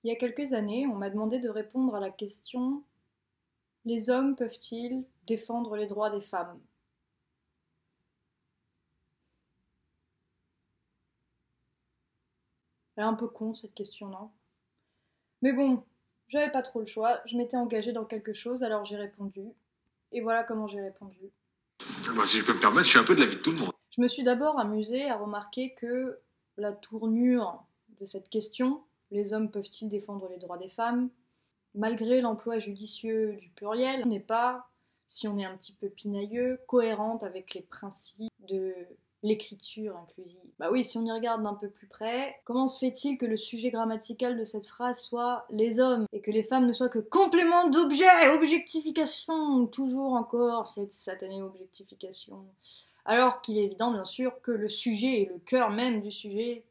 Il y a quelques années, on m'a demandé de répondre à la question: les hommes peuvent-ils défendre les droits des femmes? Elle est un peu con cette question, non? Mais bon, j'avais pas trop le choix, je m'étais engagée dans quelque chose, alors j'ai répondu. Et voilà comment j'ai répondu. Bah, si je peux me permettre, je suis un peu de l'avis de tout le monde. Je me suis d'abord amusée à remarquer que la tournure de cette question, les hommes peuvent-ils défendre les droits des femmes, malgré l'emploi judicieux du pluriel, n'est pas, si on est un petit peu pinailleux, cohérente avec les principes de l'écriture inclusive. Bah oui, si on y regarde d'un peu plus près, comment se fait-il que le sujet grammatical de cette phrase soit les hommes et que les femmes ne soient que complément d'objet et objectification? Toujours encore cette satanée objectification. Alors qu'il est évident, bien sûr, que le sujet et le cœur même du sujet,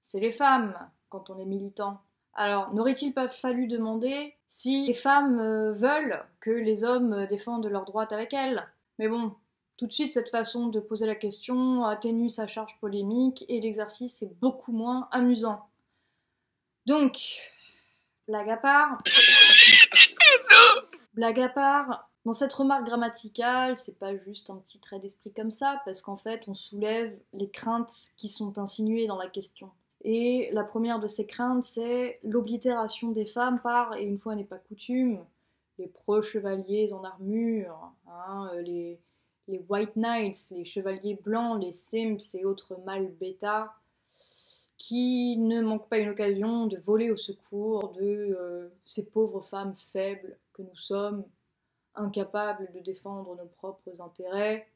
c'est les femmes, quand on est militant. Alors, n'aurait-il pas fallu demander si les femmes veulent que les hommes défendent leurs droits avec elles? Mais bon, tout de suite, cette façon de poser la question atténue sa charge polémique et l'exercice est beaucoup moins amusant. Donc, blague à part, dans cette remarque grammaticale, c'est pas juste un petit trait d'esprit comme ça, parce qu'en fait, on soulève les craintes qui sont insinuées dans la question. Et la première de ces craintes, c'est l'oblitération des femmes par, et une fois n'est pas coutume, les pro-chevaliers en armure, hein, les white knights, les chevaliers blancs, les simps et autres mâles bêta, qui ne manquent pas une occasion de voler au secours de ces pauvres femmes faibles que nous sommes, incapables de défendre nos propres intérêts,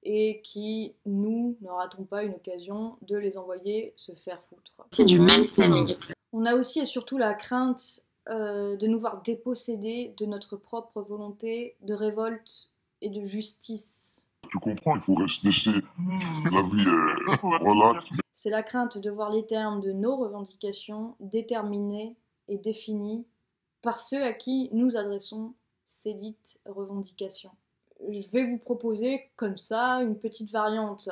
et qui, nous, ne ratons pas une occasion de les envoyer se faire foutre. C'est du mansplaining. On a aussi et surtout la crainte de nous voir dépossédés de notre propre volonté de révolte et de justice. Tu comprends, il faut laisser la vie relaxe. C'est la crainte de voir les termes de nos revendications déterminés et définis par ceux à qui nous adressons ces dites revendications. Je vais vous proposer comme ça une petite variante.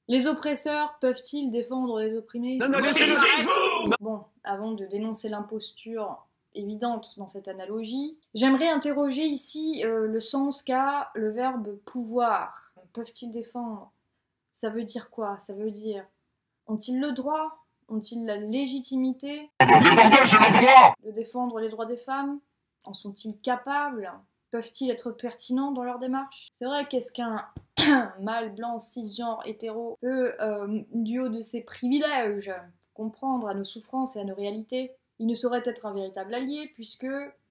Les oppresseurs peuvent-ils défendre les opprimés? Non, laissez-nous! Bon, avant de dénoncer l'imposture évidente dans cette analogie, j'aimerais interroger ici le sens qu'a le verbe pouvoir. Peuvent-ils défendre? Ça veut dire quoi? Ça veut dire, ont-ils le droit? Ont-ils la légitimité de défendre les droits des femmes? En sont-ils capables? Peuvent-ils être pertinents dans leur démarche? C'est vrai, qu'est-ce qu'un mâle blanc cisgenre hétéro peut, du haut de ses privilèges, comprendre à nos souffrances et à nos réalités? Il ne saurait être un véritable allié puisque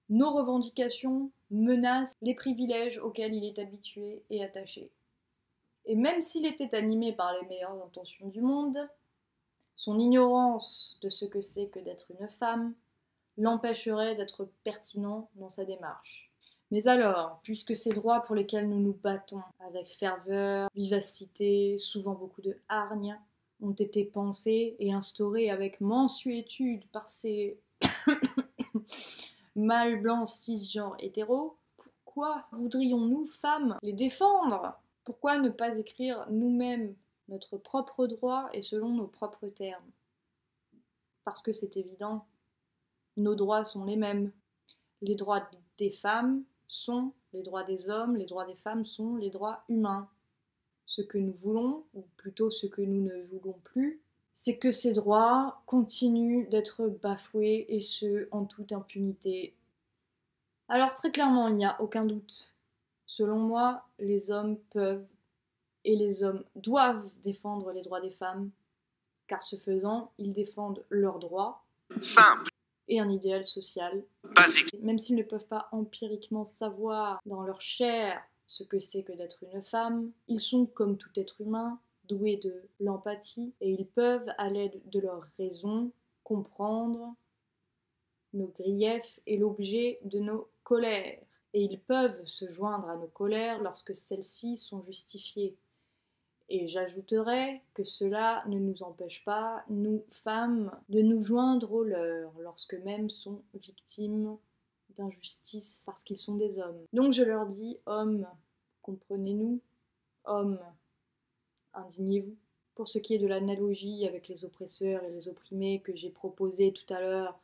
nos revendications menacent les privilèges auxquels il est habitué et attaché. Et même s'il était animé par les meilleures intentions du monde, son ignorance de ce que c'est que d'être une femme l'empêcherait d'être pertinent dans sa démarche. Mais alors, puisque ces droits pour lesquels nous nous battons avec ferveur, vivacité, souvent beaucoup de hargne, ont été pensés et instaurés avec mansuétude par ces mâles blancs cisgenres hétéros, pourquoi voudrions-nous, femmes, les défendre? Pourquoi ne pas écrire nous-mêmes notre propre droit et selon nos propres termes? Parce que c'est évident, nos droits sont les mêmes. Les droits des femmes sont les droits des hommes, les droits des femmes sont les droits humains. Ce que nous voulons, ou plutôt ce que nous ne voulons plus, c'est que ces droits continuent d'être bafoués, et ce, en toute impunité. Alors très clairement, il n'y a aucun doute. Selon moi, les hommes peuvent et les hommes doivent défendre les droits des femmes, car ce faisant, ils défendent leurs droits. Simple. Et un idéal social. Basique. Même s'ils ne peuvent pas empiriquement savoir dans leur chair ce que c'est que d'être une femme, ils sont, comme tout être humain, doués de l'empathie et ils peuvent, à l'aide de leur raison, comprendre nos griefs et l'objet de nos colères. Et ils peuvent se joindre à nos colères lorsque celles-ci sont justifiées. Et j'ajouterais que cela ne nous empêche pas, nous, femmes, de nous joindre aux leurs, lorsque même sont victimes d'injustice, parce qu'ils sont des hommes. Donc je leur dis, hommes, comprenez-nous, hommes, indignez-vous. Pour ce qui est de l'analogie avec les oppresseurs et les opprimés que j'ai proposée tout à l'heure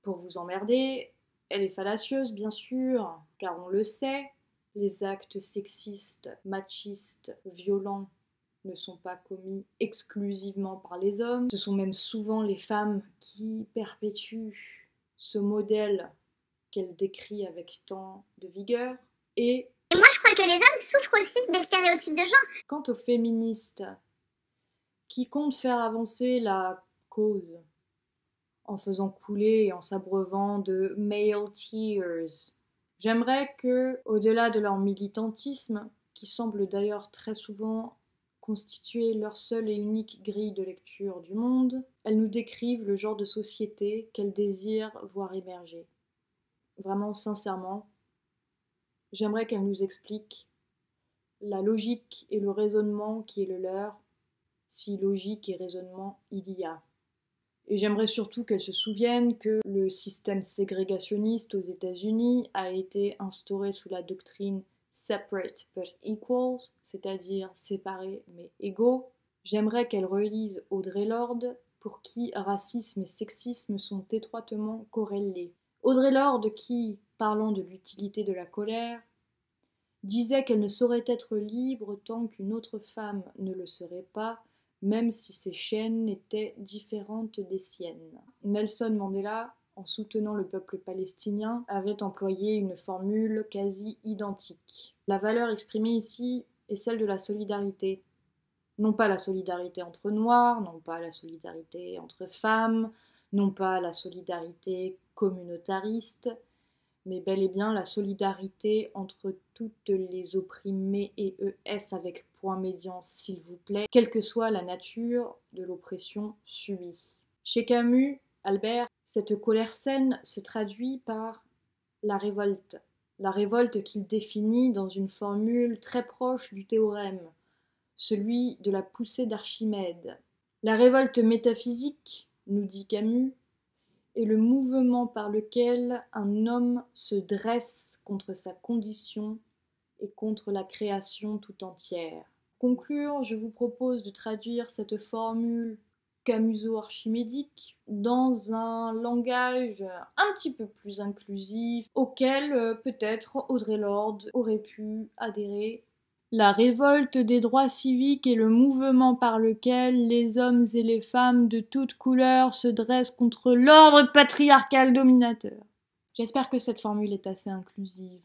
pour vous emmerder, elle est fallacieuse bien sûr, car on le sait, les actes sexistes, machistes, violents ne sont pas commis exclusivement par les hommes, ce sont même souvent les femmes qui perpétuent ce modèle qu'elle décrit avec tant de vigueur. Et moi je crois que les hommes souffrent aussi des stéréotypes de genre. Quant aux féministes qui comptent faire avancer la cause en faisant couler et en s'abreuvant de male tears, j'aimerais que, au-delà de leur militantisme, qui semble d'ailleurs très souvent constituer leur seule et unique grille de lecture du monde, elles nous décrivent le genre de société qu'elles désirent voir émerger. Vraiment, sincèrement, j'aimerais qu'elles nous expliquent la logique et le raisonnement qui est le leur, si logique et raisonnement il y a. Et j'aimerais surtout qu'elles se souviennent que le système ségrégationniste aux États-Unis a été instauré sous la doctrine separate but equal, c'est-à-dire séparés mais égaux. J'aimerais qu'elles relisent Audre Lorde, pour qui racisme et sexisme sont étroitement corrélés. Audre Lorde qui, parlant de l'utilité de la colère, disait qu'elle ne saurait être libre tant qu'une autre femme ne le serait pas, même si ses chaînes étaient différentes des siennes. Nelson Mandela, en soutenant le peuple palestinien, avait employé une formule quasi identique. La valeur exprimée ici est celle de la solidarité. Non pas la solidarité entre noirs, non pas la solidarité entre femmes, non pas la solidarité communautariste, mais bel et bien la solidarité entre toutes les opprimées et ES avec point médian s'il vous plaît, quelle que soit la nature de l'oppression subie. Chez Camus, Albert, cette colère saine se traduit par la révolte qu'il définit dans une formule très proche du théorème, celui de la poussée d'Archimède. La révolte métaphysique, nous dit Camus, est le mouvement par lequel un homme se dresse contre sa condition et contre la création tout entière. Pour conclure, je vous propose de traduire cette formule camuso-archimédique dans un langage un petit peu plus inclusif, auquel peut-être Audre Lorde aurait pu adhérer. La révolte des droits civiques est le mouvement par lequel les hommes et les femmes de toutes couleurs se dressent contre l'ordre patriarcal dominateur. J'espère que cette formule est assez inclusive.